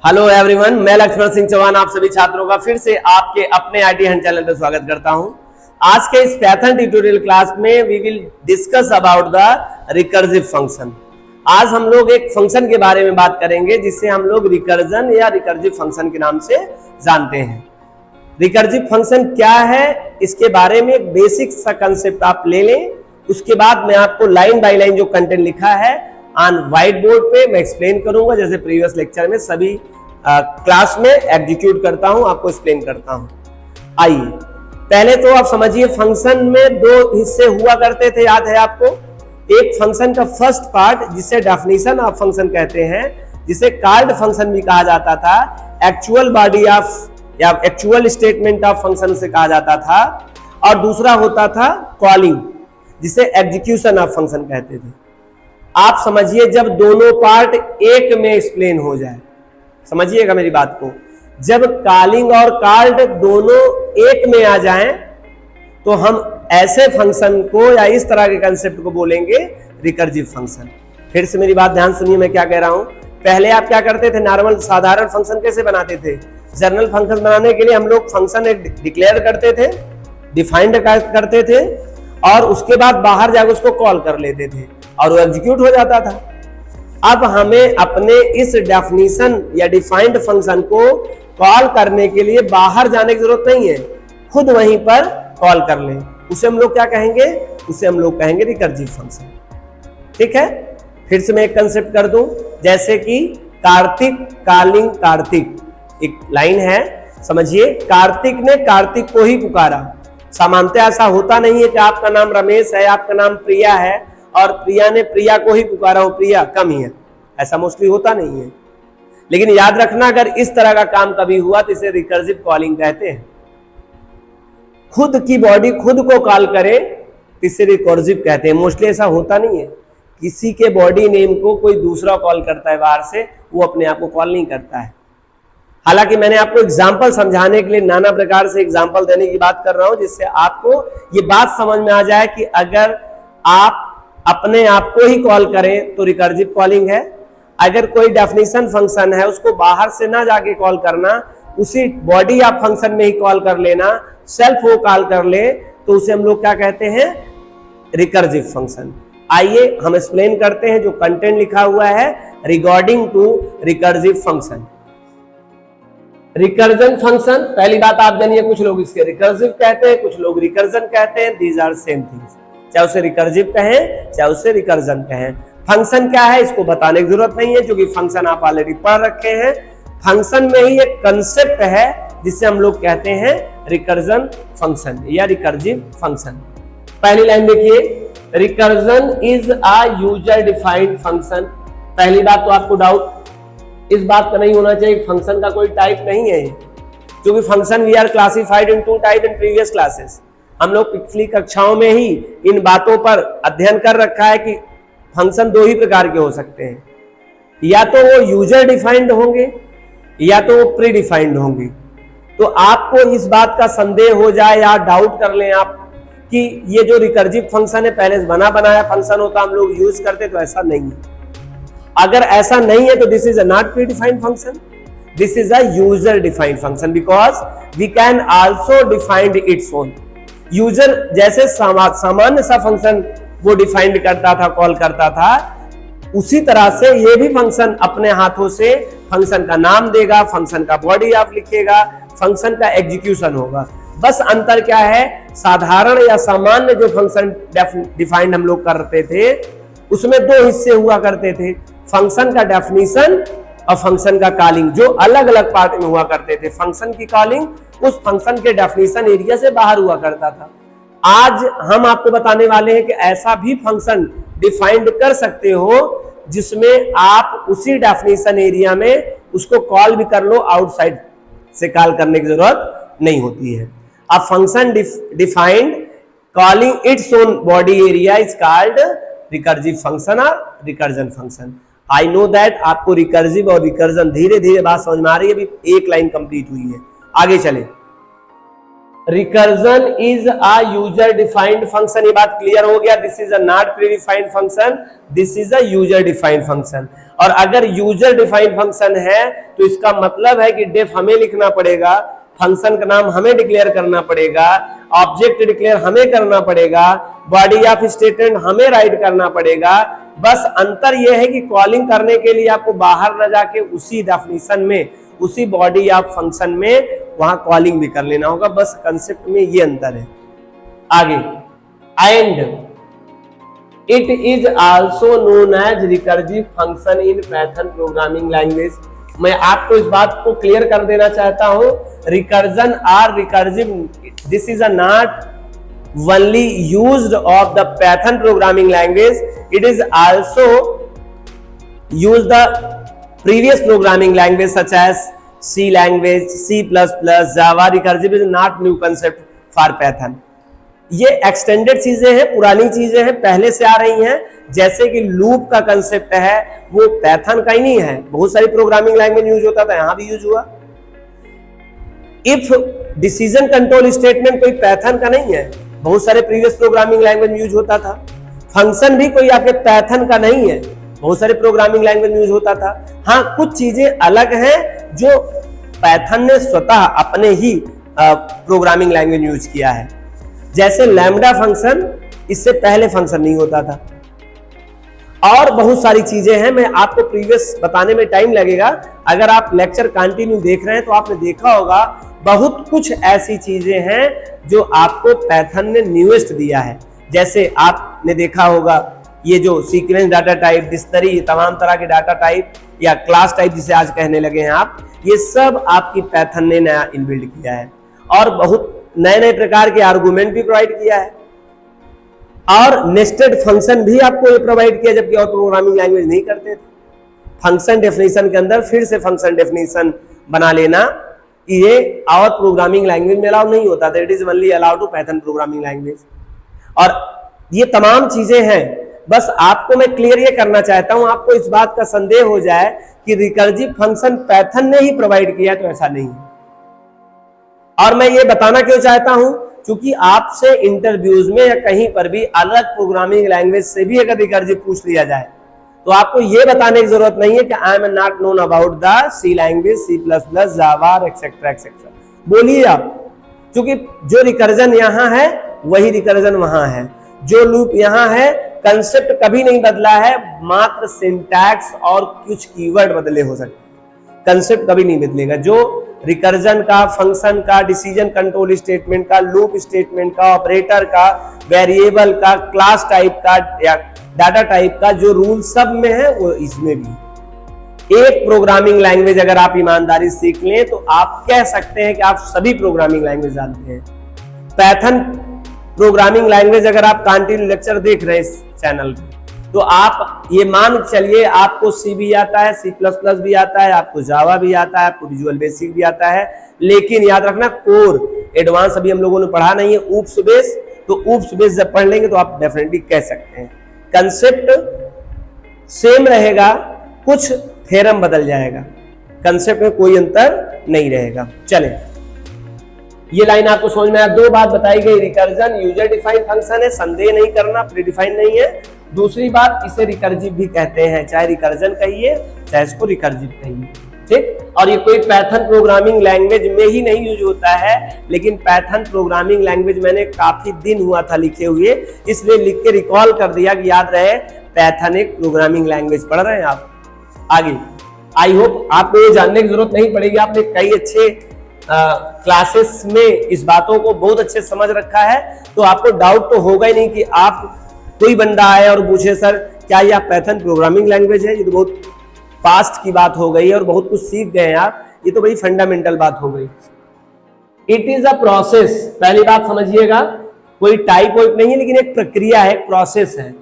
Hello everyone, मैं लक्ष्मण सिंह चौहान आप सभी छात्रों का फिर से आपके अपने आईटी हंट चैनल पर स्वागत करता हूं। आज के इस पाइथन ट्यूटोरियल क्लास में we will discuss about the recursive function. आज हम लोग एक फंक्शन के बारे में बात करेंगे जिसे हम लोग रिकर्जन या रिकर्सिव फंक्शन के नाम से जानते हैं। रिकर्सिव फंक्शन क्या है, इसके बारे में एक बेसिक सा कंसेप्ट आप ले लें। उसके बाद मैं आपको लाइन बाय लाइन जो कंटेंट लिखा है ऑन व्हाइट बोर्ड पे मैं एक्सप्लेन करूंगा, जैसे प्रीवियस लेक्चर में सभी क्लास में एग्जीक्यूट करता हूं, आपको एक्सप्लेन करता हूं। आइए पहले तो आप समझिए, फंक्शन में दो हिस्से हुआ करते थे, याद है आपको। एक फंक्शन का फर्स्ट पार्ट जिसे डेफिनेशन ऑफ फंक्शन कहते हैं, जिसे कॉल्ड फंक्शन भी कहा जाता था, एक्चुअल बॉडी ऑफ या एक्चुअल स्टेटमेंट ऑफ फंक्शन से कहा जाता था, और दूसरा होता था कॉलिंग, जिसे एग्जीक्यूशन ऑफ फंक्शन कहते थे। आप समझिए, जब दोनों पार्ट एक में एक्सप्लेन हो जाए, समझिएगा मेरी बात को, जब कॉलिंग और कॉल्ड दोनों एक में आ जाएं तो हम ऐसे फंक्शन को या इस तरह के कंसेप्ट को बोलेंगे रिकर्सिव फंक्शन। फिर से मेरी बात ध्यान सुनिए, मैं क्या कह रहा हूं। पहले आप क्या करते थे, नॉर्मल साधारण फंक्शन कैसे बनाते थे? जनरल फंक्शन बनाने के लिए हम लोग फंक्शन एक डिक्लेयर करते थे, डिफाइंड करते थे, और उसके बाद बाहर जाकर उसको कॉल कर लेते थे और वो एग्जीक्यूट हो जाता था। अब हमें अपने इस डेफिनेशन या डिफाइंड फंक्शन को कॉल करने के लिए बाहर जाने की जरूरत नहीं है, खुद वहीं पर कॉल कर लें। उसे हम लोग क्या कहेंगे? उसे हम लोग कहेंगे रिकर्सिव फंक्शन। ठीक है, फिर से मैं एक कंसेप्ट कर दूं, जैसे कि कार्तिक कॉलिंग कार्तिक, एक लाइन है, समझिए। कार्तिक ने कार्तिक को ही पुकारा। सामान्यतः ऐसा होता नहीं है कि आपका नाम रमेश है, आपका नाम प्रिया है और प्रिया ने प्रिया को ही पुकारा हो, प्रिया कम ही है, ऐसा मोस्टली होता नहीं है। लेकिन याद रखना, अगर इस तरह का काम कभी हुआ तो इसे रिकर्सिव कॉलिंग कहते हैं। खुद की बॉडी खुद को कॉल करे तो इसे रिकर्सिव कहते हैं। मोस्टली ऐसा होता नहीं है, किसी के बॉडी नेम को कोई दूसरा कॉल करता है बाहर से, वो अपने आप को कॉल नहीं करता है। हालांकि मैंने आपको एग्जाम्पल समझाने के लिए नाना प्रकार से एग्जाम्पल देने की बात कर रहा हूं, जिससे आपको ये बात समझ में आ जाए कि अगर आप अपने आप को ही कॉल करें तो रिकर्सिव कॉलिंग है। अगर कोई डेफिनेशन फंक्शन है उसको बाहर से ना जाके कॉल करना, उसी बॉडी ऑफ फंक्शन में ही कॉल कर लेना, सेल्फ वो कॉल कर ले, तो उसे हम लोग क्या कहते हैं? Recursive function. आइए हम एक्सप्लेन करते हैं जो कंटेंट लिखा हुआ है regarding to recursive function. Recursion function, पहली बात आप जानिए, कुछ लोग इसके रिकर्सिव कहते हैं, कुछ लोग रिकर्जन कहते हैं। दीज आर सेम थिंग्स, चाहे उसे रिकर्सिव कहें चाहे उसे रिकर्जन कहें। फंक्शन क्या है इसको बताने की जरूरत नहीं है, क्योंकि फंक्शन आप ऑलरेडी पढ़ रखे हैं। फंक्शन में ही एक कंसेप्ट है जिसे हम लोग कहते हैं रिकर्जन फंक्शन या रिकर्सिव फंक्शन। पहली लाइन देखिए, recursion is a user defined function. पहली बात तो आपको डाउट इस बात का नहीं होना चाहिए, फंक्शन का कोई टाइप नहीं है, क्योंकि function we are classified in two type in previous classes. हम लोग पिछली कक्षाओं में ही इन बातों पर अध्ययन कर रखा है कि फंक्शन दो ही प्रकार के हो सकते हैं, या तो वो यूजर डिफाइंड होंगे या तो वो प्री डिफाइंड होंगे। तो आपको इस बात का संदेह हो जाए या डाउट कर लें आप कि ये जो रिकर्सिव फंक्शन है पहले से बना बनाया फंक्शन होता हम लोग यूज करते, तो ऐसा नहीं है। अगर ऐसा नहीं है तो this is a not pre defined function, this is a user defined function, because we can also defined its own. User जैसे सामान्य सा फंक्शन वो डिफाइंड करता था, कॉल करता था, उसी तरह से ये भी फंक्शन अपने हाथों से फंक्शन का नाम देगा, फंक्शन का बॉडी आप लिखेगा, फंक्शन का एग्जीक्यूशन होगा। बस अंतर क्या है, साधारण या सामान्य जो फंक्शन डिफाइंड हम लोग करते थे उसमें दो हिस्से हुआ करते थे, फंक्शन का डेफिनेशन और फंक्शन का कॉलिंग, जो अलग अलग पार्ट में हुआ करते थे। फंक्शन की कॉलिंग उस फंक्शन के डेफिनेशन एरिया से बाहर हुआ करता था। आज हम आपको बताने वाले हैं कि ऐसा भी फंक्शन डिफाइंड कर सकते हो जिसमें आप उसी डेफिनेशन एरिया में उसको कॉल भी कर लो, आउटसाइड से कॉल करने की जरूरत नहीं होती है। अब function defined calling its own body area is called recursive function और recursion function. I know that आपको रिकर्सिव और रिकर्जन धीरे धीरे बात समझ में आ रही है, अभी एक लाइन कंप्लीट हुई है, आगे चले। Recursion is a user defined function, ये बात क्लियर हो गया। This is a not pre defined function, this is a user defined function. और अगर यूजर डिफाइंड फंक्शन है तो इसका मतलब है कि डेफ हमें लिखना पड़ेगा, फंक्शन का नाम हमें डिक्लेयर करना पड़ेगा, ऑब्जेक्ट डिक्लेयर हमें करना पड़ेगा, बॉडी ऑफ स्टेटमेंट हमें राइट करना पड़ेगा। बस अंतर यह है कि कॉलिंग करने के लिए आपको बाहर न जाके उसी डेफिनेशन में, उसी बॉडी ऑफ फंक्शन में वहां कॉलिंग भी कर लेना होगा। बस कंसेप्ट में ये अंतर है। आगे, and it is also known as recursive function in Python programming language. मैं आपको इस बात को क्लियर कर देना चाहता हूं, recursion or recursive, this is a not only used of the Python programming language, it is also used the previous programming language such as C language, C++, Java. Recursive is not new concept for Python. ये extended चीजें हैं, पुरानी चीजें हैं, पहले से आ रही हैं। जैसे कि लूप का कंसेप्ट है वो पैथन का ही नहीं है, बहुत सारी प्रोग्रामिंग लैंग्वेज यूज होता था, यहां भी यूज हुआ। इफ डिसीजन कंट्रोल स्टेटमेंट कोई पैथन का नहीं है, बहुत सारे प्रीवियस प्रोग्रामिंग लैंग्वेज यूज होता था। फंक्शन भी कोई आपके पैथन का नहीं है, बहुत सारे प्रोग्रामिंग लैंग्वेज यूज होता था। हाँ, कुछ चीजें अलग हैं जो पैथन ने स्वतः अपने ही प्रोग्रामिंग लैंग्वेज यूज किया है। जैसे लैम्डा फंक्शन, इससे पहले फंक्शन नहीं होता था। और बहुत सारी चीजें हैं, मैं आपको प्रीवियस बताने में टाइम लगेगा। अगर आप लेक्चर कंटिन्यू देख रहे हैं तो आपने देखा होगा बहुत कुछ ऐसी चीजें हैं जो आपको पैथन ने न्यूएस्ट दिया है। जैसे आपने देखा होगा ये जो सीक्वेंस डाटा टाइप, डिक्शनरी, तमाम तरह के डाटा टाइप या क्लास टाइप जिसे आज कहने लगे हैं आप, ये सब आपकी पैथन ने नया इनबिल्ड किया है। और बहुत नए नए प्रकार के आर्गुमेंट भी प्रोवाइड किया है, और नेस्टेड फंक्शन भी आपको ये प्रोवाइड किया, जबकि और प्रोग्रामिंग लैंग्वेज नहीं करते थे। फंक्शन डेफिनेशन के अंदर फिर से फंक्शन डेफिनेशन बना लेना, ये और प्रोग्रामिंग लैंग्वेज में अलाउ नहीं होता था। It is only allowed to Python programming language. और ये तमाम चीजें हैं, बस आपको मैं क्लियर ये करना चाहता हूं, आपको इस बात का संदेह हो जाए कि रिकर्सिव फंक्शन पाइथन ने ही प्रोवाइड किया, तो ऐसा नहीं है। और मैं ये बताना क्यों चाहता हूं, क्योंकि आपसे इंटरव्यूज में या कहीं पर भी अलग प्रोग्रामिंग लैंग्वेज से भी अगर रिकर्सिव पूछ लिया जाए तो आपको यह बताने की जरूरत नहीं है कि I am not known about the C language, C++, Java etcetera etcetera, बोलिए आप। क्योंकि जो रिकर्जन यहां है वही रिकर्जन वहां है, जो लूप यहां है, कंसेप्ट कभी नहीं बदला है, मात्र सिंटैक्स और कुछ कीवर्ड बदले हो सकते हैं, कंसेप्ट कभी नहीं बदलेगा। जो रिकर्जन का, फंक्शन का, डिसीजन कंट्रोल स्टेटमेंट का, लूप स्टेटमेंट का, ऑपरेटर का, वेरिएबल का, क्लास टाइप का या डाटा टाइप का जो रूल सब में है वो इसमें भी। एक प्रोग्रामिंग लैंग्वेज अगर आप ईमानदारी सीख लें तो आप कह सकते हैं कि आप सभी प्रोग्रामिंग लैंग्वेज जानते हैं। पाइथन प्रोग्रामिंग लैंग्वेज अगर आप कंटिन्यू लेक्चर देख रहे हैं इस चैनल पे तो आप ये मान चलिए आपको C भी आता है, C++ भी आता है, आपको जावा भी आता है, आपको विजुअल बेसिक भी आता है। लेकिन याद रखना कोर एडवांस अभी हम लोगों ने पढ़ा नहीं है, ऊप्स बेस, तो ऊप्स बेस जब पढ़ लेंगे तो आप डेफिनेटली कह सकते हैं। कंसेप्ट सेम रहेगा, कुछ थ्योरम बदल जाएगा, कंसेप्ट में कोई अंतर नहीं रहेगा। चलें, ये लाइन आपको समझ में आया। दो बात बताई गई, रिकर्जन यूजर डिफाइंड फंक्शन है, संदेह नहीं करना, प्रीडिफाइंड नहीं है। दूसरी बात, इसे रिकर्सिव भी कहते हैं, चाहे रिकर्जन कहिए चाहे इसको रिकर्सिव कहिए, ठीक। और ये कोई पाइथन प्रोग्रामिंग लैंग्वेज में ही नहीं यूज होता है, लेकिन पाइथन प्रोग्रामिंग लैंग्वेज मैंने काफी दिन हुआ था लिखे हुए, इसलिए लिख के रिकॉल कर दिया कि याद रहे पाइथन एक प्रोग्रामिंग लैंग्वेज पढ़ रहे हैं आप। आगे आई होप आपको ये जानने की जरूरत नहीं पड़ेगी, आपने कई अच्छे क्लासेस में इस बातों को बहुत अच्छे समझ रखा है, तो आपको डाउट तो होगा ही नहीं कि आप कोई बंदा आए और पूछे सर क्या यह पाइथन प्रोग्रामिंग लैंग्वेज है। ये तो बहुत पास्ट की बात हो गई है और बहुत कुछ सीख गए हैं आप, ये तो बड़ी फंडामेंटल बात हो गई। इट इज अ प्रोसेस, पहली बात समझिएगा, कोई टाइप वाइप नहीं है, लेकिन एक प्रक्रिया है, प्रोसेस है।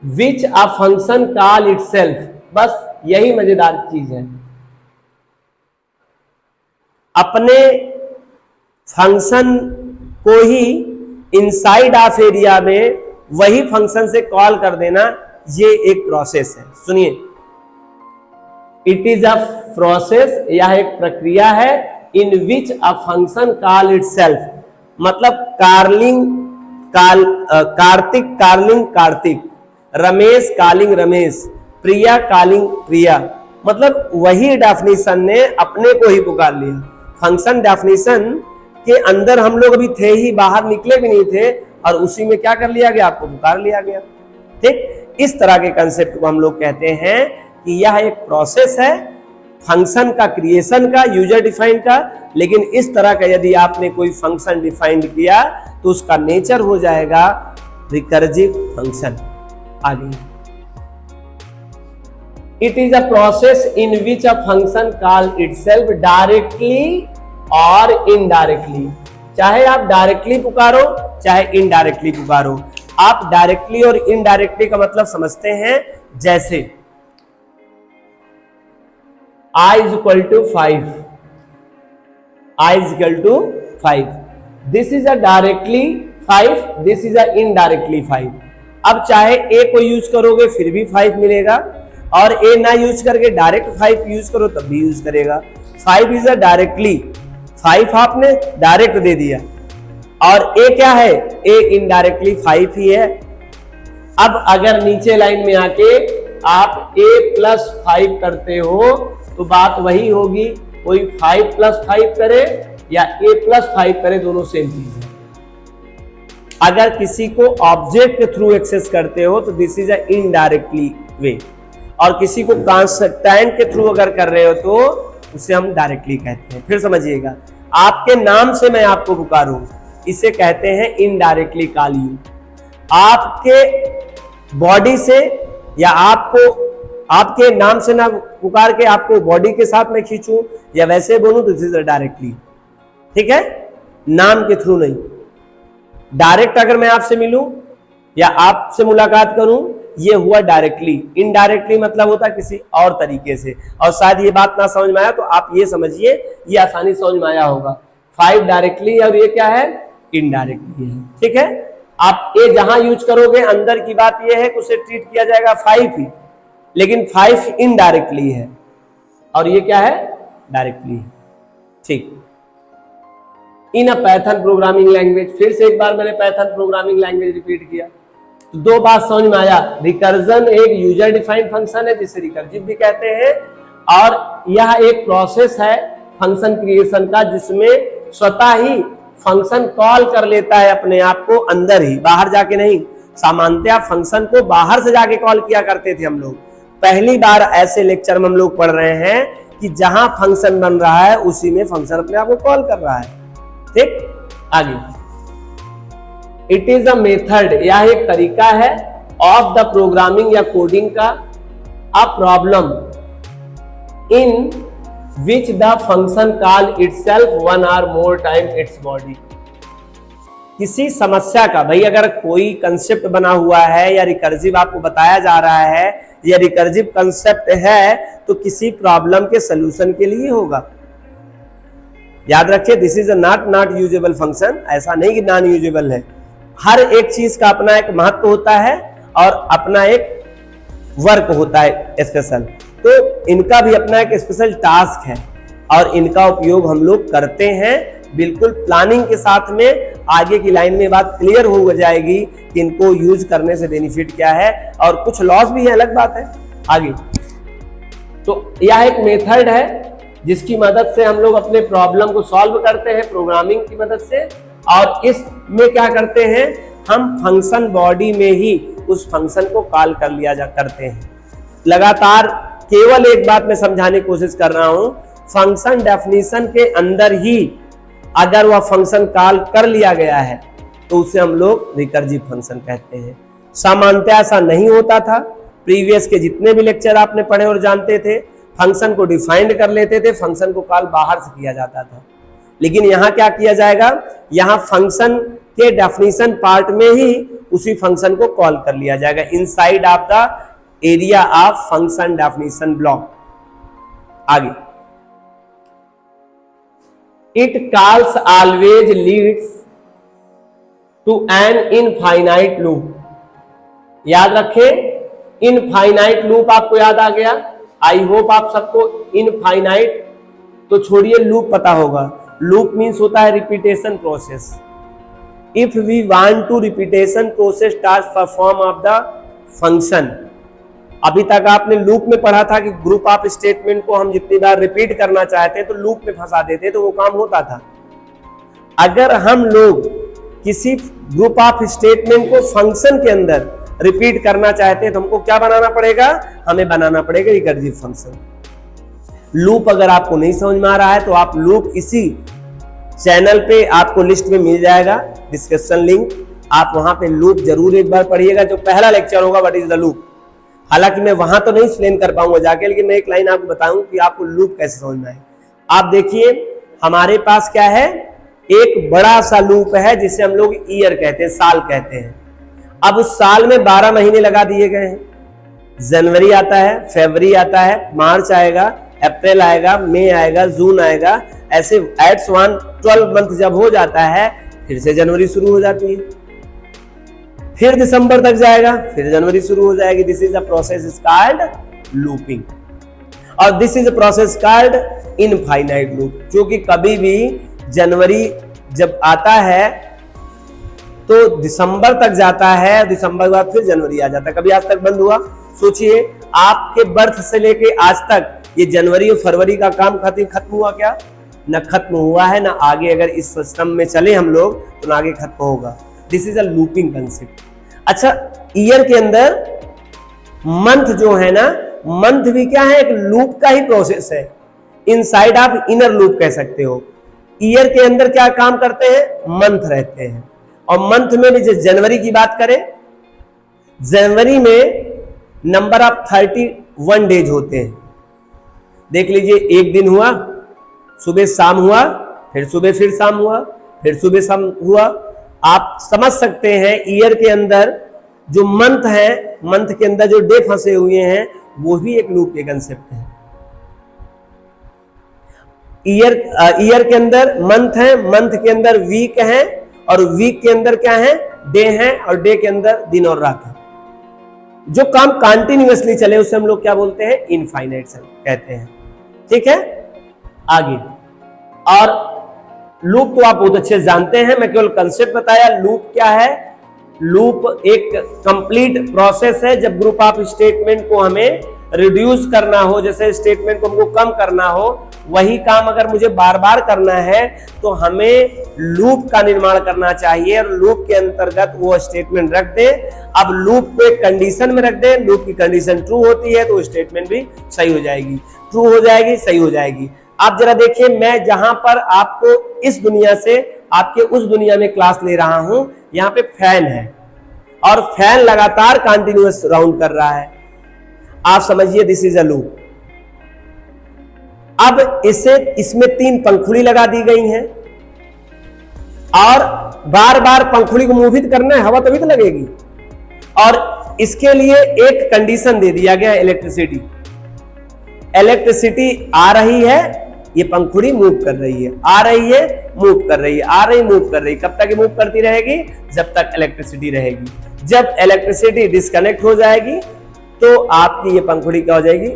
विच अ फंक्शन कॉल इटसेल्फ, बस यही मजेदार चीज है। अपने फंक्शन को ही इनसाइड ऑफ एरिया में वही फंक्शन से कॉल कर देना, ये एक प्रोसेस है। सुनिए, इट इज अ प्रोसेस, यह एक प्रक्रिया है इन विच अ फंक्शन कॉल इटसेल्फ, मतलब कार्तिक कॉलिंग कार्तिक, रमेश कॉलिंग रमेश, प्रिया कॉलिंग प्रिया, मतलब वही डेफिनेशन ने अपने को ही पुकार लिया। फंक्शन डेफिनेशन के अंदर हम लोग अभी थे ही, बाहर निकले भी नहीं थे, और उसी में क्या कर लिया गया, आपको पुकार लिया गया। ठीक, इस तरह के कंसेप्ट को हम लोग कहते हैं कि यह एक प्रोसेस है फंक्शन का, क्रिएशन का, यूजर डिफाइंड का। लेकिन इस तरह का यदि आपने कोई फंक्शन डिफाइंड किया तो उसका नेचर हो जाएगा रिकर्सिव फंक्शन। आगे, it is a process in which a function call itself directly और इनडायरेक्टली, चाहे आप डायरेक्टली पुकारो चाहे इनडायरेक्टली पुकारो। आप डायरेक्टली और इनडायरेक्टली का मतलब समझते हैं, जैसे i is equal to 5, i is equal to 5, this is a directly 5, this is a indirectly 5। अब चाहे a को यूज करोगे फिर भी 5 मिलेगा, और a ना यूज करके डायरेक्ट 5 यूज करो तब भी यूज करेगा। 5 इज अ डायरेक्टली, 5 आपने डायरेक्ट दे दिया, और a क्या है, a इनडायरेक्टली 5 ही है। अब अगर नीचे लाइन में आके आप a प्लस 5 करते हो तो बात वही होगी, कोई 5 प्लस 5 करे या a प्लस 5 करे, दोनों सेम चीज है। अगर किसी को ऑब्जेक्ट के थ्रू एक्सेस करते हो तो this is a indirectly way, और किसी को कांस्टेंट के थ्रू अगर कर रहे हो तो उसे हम डायरेक्टली कहते हैं। फिर समझिएगा, आपके नाम से मैं आपको पुकारूं, इसे कहते हैं इनडायरेक्टली कॉल यू। आपके बॉडी से या आपको आपके नाम से ना पुकार के आपको बॉडी के साथ में खींचूं या वैसे बोलूं तो दिस इज डायरेक्टली, ठीक है, नाम के थ्रू नहीं। डायरेक्ट अगर मैं आपसे मिलूं या आपसे मुलाकात करूं, ये हुआ डायरेक्टली। इनडायरेक्टली मतलब होता किसी और तरीके से, और शायद ये बात ना समझ में आया तो आप ये समझिए, ये आसानी समझ में आया होगा। 5 डायरेक्टली और ये क्या है, इनडायरेक्टली है। ठीक है, आप ए जहां यूज करोगे, अंदर की बात ये है कि उसे ट्रीट किया जाएगा 5 ही, लेकिन 5 इनडायरेक्टली है और ये क्या है, डायरेक्टली है। ठीक, इन अ पाइथन प्रोग्रामिंग लैंग्वेज, फिर से एक बार मैंने पाइथन प्रोग्रामिंग लैंग्वेज रिपीट किया तो 2 बात समझ में आया। रिकर्जन एक यूजर डिफाइंड फंक्शन है जिसे रिकर्सिव भी कहते हैं, और यह एक प्रोसेस है फंक्शन क्रिएशन का जिसमें स्वतः ही फंक्शन कॉल कर लेता है अपने आप को, अंदर ही, बाहर जाके नहीं। सामान्यतः फंक्शन को बाहर से जाके कॉल किया करते थे हम लोग। पहली बार ऐसे लेक्चर में हम लोग पढ़ रहे हैं कि जहां फंक्शन बन रहा है उसी में फंक्शन अपने आप को कॉल कर रहा है। ठीक, आगे, इट इज अ मेथड, यह एक तरीका है ऑफ द प्रोग्रामिंग या कोडिंग का, a problem in which the function call itself 1 or more time its body. किसी समस्या का, भाई अगर कोई कंसेप्ट बना हुआ है या रिकर्सिव आपको बताया जा रहा है या रिकर्सिव कंसेप्ट है तो किसी प्रॉब्लम के सलूशन के लिए होगा। याद रखिए, this is not usable function, ऐसा नहीं कि नॉन यूजेबल है। हर एक चीज का अपना एक महत्व होता है और अपना एक वर्क होता है स्पेशल, तो इनका भी अपना एक स्पेशल टास्क है और इनका उपयोग हम लोग करते हैं बिल्कुल प्लानिंग के साथ में। आगे की लाइन में बात क्लियर हो जाएगी कि इनको यूज करने से बेनिफिट क्या है, और कुछ लॉस भी है, अलग बात है। आगे, तो यह एक मेथड है जिसकी मदद से हम लोग अपने प्रॉब्लम को सॉल्व करते हैं प्रोग्रामिंग की मदद से, और इसमें क्या करते हैं, हम फंक्शन बॉडी में ही उस फंक्शन को कॉल कर लिया करते हैं। लगातार केवल एक बात मैं समझाने की कोशिश कर रहा हूं, फंक्शन डेफिनेशन के अंदर ही अगर वह फंक्शन कॉल कर लिया गया है तो उसे हम लोग रिकर्सिव फंक्शन कहते हैं। सामान्यतः ऐसा नहीं होता था। प्रीवियस के जितने भी लेक्चर आपने पढ़े और जानते थे, फंक्शन को डिफाइंड कर लेते थे, फंक्शन को कॉल बाहर से किया जाता था। लेकिन यहां क्या किया जाएगा, यहां फंक्शन के डेफिनेशन पार्ट में ही उसी फंक्शन को कॉल कर लिया जाएगा inside of the area of function definition block. आगे, it calls always leads to an infinite loop। याद रखें, इनफाइनाइट लूप आपको याद आ गया। आई होप आप सबको इनफाइनाइट तो छोड़िए लूप पता होगा। लूप मीन्स होता है repetition process. If we want to repetition process task perform of the function. अभी तक आपने लूप में पढ़ा था कि ग्रुप ऑफ स्टेटमेंट को हम जितनी बार रिपीट करना चाहते हैं तो लूप में फंसा देते तो वो काम होता था। अगर हम लोग किसी ग्रुप ऑफ स्टेटमेंट को फंक्शन के अंदर रिपीट करना चाहते हैं तो हमको क्या बनाना पड़ेगा, हमें बनाना पड़ेगा रिकर्सिव फंक्शन। लूप अगर आपको नहीं समझ में आ रहा है तो आप लूप इसी चैनल पे आपको लिस्ट में मिल जाएगा, डिस्क्रिप्शन लिंक, आप वहां पे लूप जरूर एक बार पढ़िएगा। जो पहला लेक्चर होगा व्हाट इज द लूप, हालांकि मैं वहां तो नहीं एक्सप्लेन कर पाऊंगा जाके, लेकिन मैं एक लाइन आपको बताऊं कि आपको लूप कैसे समझ में आए। आप देखिए हमारे पास क्या है, एक बड़ा सा लूप है जिसे हम लोग ईयर कहते हैं, साल कहते हैं। अब उस साल में 12 महीने लगा दिए गए हैं। जनवरी आता है, फरवरी आता है, मार्च आएगा, अप्रैल आएगा, मई आएगा, जून आएगा, ऐसे एट्स 12 मंथ जब हो जाता है फिर से जनवरी शुरू हो जाती है, फिर दिसंबर तक जाएगा, फिर जनवरी शुरू हो जाएगी। This is a process is called looping, और this is a process called infinite loop, जो कि कभी भी जनवरी जब आता है तो दिसंबर तक जाता है, दिसंबर के बाद फिर जनवरी आ जाता है। कभी आज तक बंद हुआ? सोचिए आपके बर्थ से लेके आज तक ये जनवरी और फरवरी का काम खत्म हुआ क्या? न खत्म हुआ है, ना आगे अगर इस सिस्टम में चले हम लोग तो ना आगे खत्म होगा। This is a looping concept. अच्छा, ईयर के अंदर मंथ जो है ना, मंथ भी क्या है, एक लूप का ही प्रोसेस है। इनसाइड आप इनर लूप कह सकते हो। ईयर के अंदर क्या काम करते हैं, मंथ रहते हैं, और मंथ में भी जनवरी की बात करें, जनवरी में नंबर ऑफ 31 डेज होते हैं। देख लीजिए, एक दिन हुआ, सुबह शाम हुआ, फिर सुबह फिर शाम हुआ, फिर सुबह शाम हुआ। आप समझ सकते हैं ईयर के अंदर जो मंथ है, मंथ के अंदर जो डे फंसे हुए हैं वो भी एक लूप के कंसेप्ट है। ईयर के अंदर मंथ है, मंथ के अंदर वीक है, और वीक के अंदर क्या है, डे है, और डे के अंदर दिन और रात है। जो काम कंटिन्यूअसली चले उसे हम लोग क्या बोलते हैं, इनफाइनाइट कहते हैं। ठीक है, आगे। और लूप तो आप बहुत अच्छे जानते हैं, मैं केवल कंसेप्ट बताया। लूप क्या है? लूप एक कंप्लीट प्रोसेस है जब ग्रुप ऑफ स्टेटमेंट को हमें रिड्यूस करना हो, जैसे स्टेटमेंट को हमको कम करना हो, वही काम अगर मुझे बार बार करना है तो हमें लूप का निर्माण करना चाहिए, और लूप के अंतर्गत वो स्टेटमेंट रख दें। अब लूप को एक कंडीशन में रख दें, लूप की कंडीशन ट्रू होती है तो स्टेटमेंट भी सही हो जाएगी, ट्रू हो जाएगी, सही हो जाएगी। आप जरा देखिए, मैं जहां पर आपको इस दुनिया से आपके उस दुनिया में क्लास ले रहा हूं, यहाँ पे फैन है और फैन लगातार कंटिन्यूअस राउंड कर रहा है। आप समझिए दिस इज अ लूप। अब इसमें 3 पंखुड़ी लगा दी गई हैं, और बार बार पंखुड़ी को मूवित करना है, हवा तभी तो लगेगी। और इसके लिए एक कंडीशन दे दिया गया, इलेक्ट्रिसिटी। इलेक्ट्रिसिटी आ रही है, ये पंखुड़ी मूव कर रही है, आ रही है, मूव कर रही है, आ रही, मूव कर रही है। कब तक ये मूव करती रहेगी? जब तक इलेक्ट्रिसिटी रहेगी। जब इलेक्ट्रिसिटी डिस्कनेक्ट हो जाएगी तो आपकी ये पंखुड़ी क्या हो जाएगी?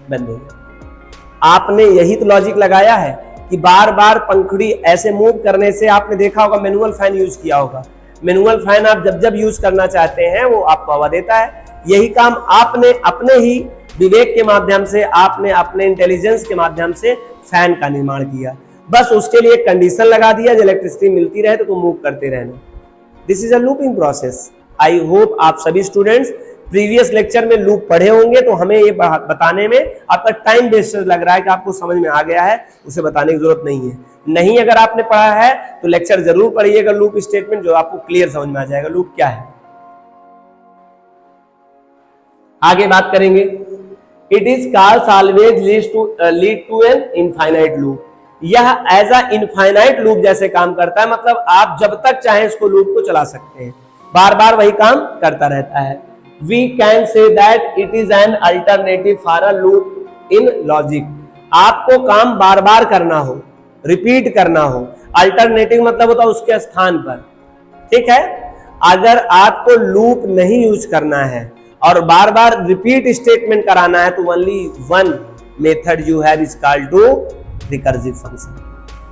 बंद हो जाएगी। आपने यही तो लॉजिक लगाया है कि बार बार पंखुड़ी ऐसे मूव करने से, आपने देखा होगा मैनुअल फैन यूज किया होगा। मैनुअल फैन आप जब जब यूज करना चाहते हैं वो आपको हवा देता है। यही काम आपने अपने ही विवेक के माध्यम से, आपने अपने इंटेलिजेंस के माध्यम से फैन का निर्माण किया। बस उसके लिए कंडीशन लगा दिया, जो इलेक्ट्रिसिटी मिलती रहे तो मूव करते रहना। This is a looping process. I hope आप सभी स्टूडेंट्स प्रीवियस लेक्चर में लूप पढ़े होंगे, तो हमें ये बताने में आपका टाइम वेस्ट लग रहा है कि आपको समझ में आ गया है, उसे बताने की जरूरत नहीं है। नहीं, अगर आपने पढ़ा है तो लेक्चर जरूर पढ़िएगा लूप स्टेटमेंट, जो आपको क्लियर समझ में आ जाएगा लूप क्या है। आगे बात करेंगे। It is called always lead to an infinite loop. यह एज अ इनफाइनाइट लूप जैसे काम करता है, मतलब आप जब तक चाहें इसको लूप को चला सकते हैं, बार बार वही काम करता रहता है। We can say that it is an alternative for a loop in logic। आपको काम बार बार करना हो, रिपीट करना हो, अल्टरनेटिव मतलब होता है उसके स्थान पर। ठीक है, अगर आपको लूप नहीं यूज करना है और बार बार रिपीट स्टेटमेंट कराना है तो only one method you have is called to recursive function.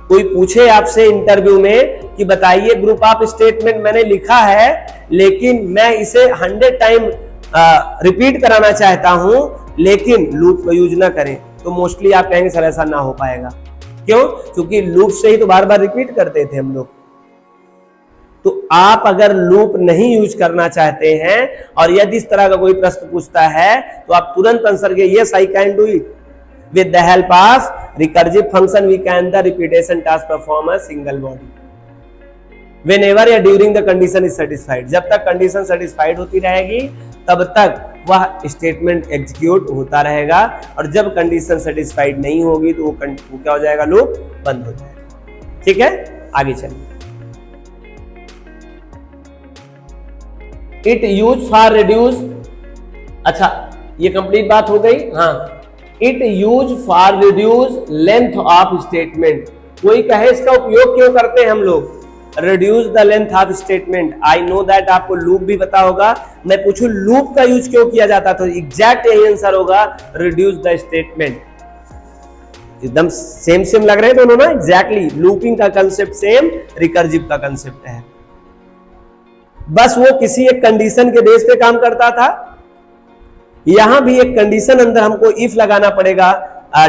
कोई पूछे आपसे इंटरव्यू में कि बताइए ग्रुप ऑफ स्टेटमेंट मैंने लिखा है लेकिन मैं इसे 100 टाइम रिपीट कराना चाहता हूं लेकिन लूप का यूज ना करें, तो मोस्टली आप कहेंगे सर ऐसा ना हो पाएगा। क्यों? क्योंकि लूप से ही तो बार बार रिपीट करते थे हम लोग। तो आप अगर लूप नहीं यूज करना चाहते हैं और यदि इस तरह का कोई प्रश्न पूछता है तो आप तुरंत आंसर के yes I can do it with the help of recursive function we can the repetition task perform a single body whenever या during the condition is satisfied. जब तक कंडीशन सेटिस्फाइड होती रहेगी तब तक वह स्टेटमेंट एग्जीक्यूट होता रहेगा और जब कंडीशन सेटिस्फाइड नहीं होगी तो वो क्या हो जाएगा, लूप बंद हो जाएगा। ठीक है, आगे चलिए। इट यूज फॉर रिड्यूस, अच्छा ये कंप्लीट बात हो गई। हाँ, it use for reduce length of statement. कोई कहे इसका उपयोग क्यों करते हैं हम लोग, reduce the length of statement. I know that आपको लूप भी पता होगा, मैं पूछूं लूप का यूज क्यों किया जाता था, एग्जैक्ट यही आंसर होगा, रिड्यूस द स्टेटमेंट। एकदम सेम लग रहे हैं दोनों ना, एग्जैक्टली लूपिंग का कंसेप्ट सेम, रिकर्सिव का कंसेप्ट है, बस वो किसी एक कंडीशन के बेस पे काम करता था। यहां भी एक कंडीशन अंदर हमको इफ लगाना पड़ेगा,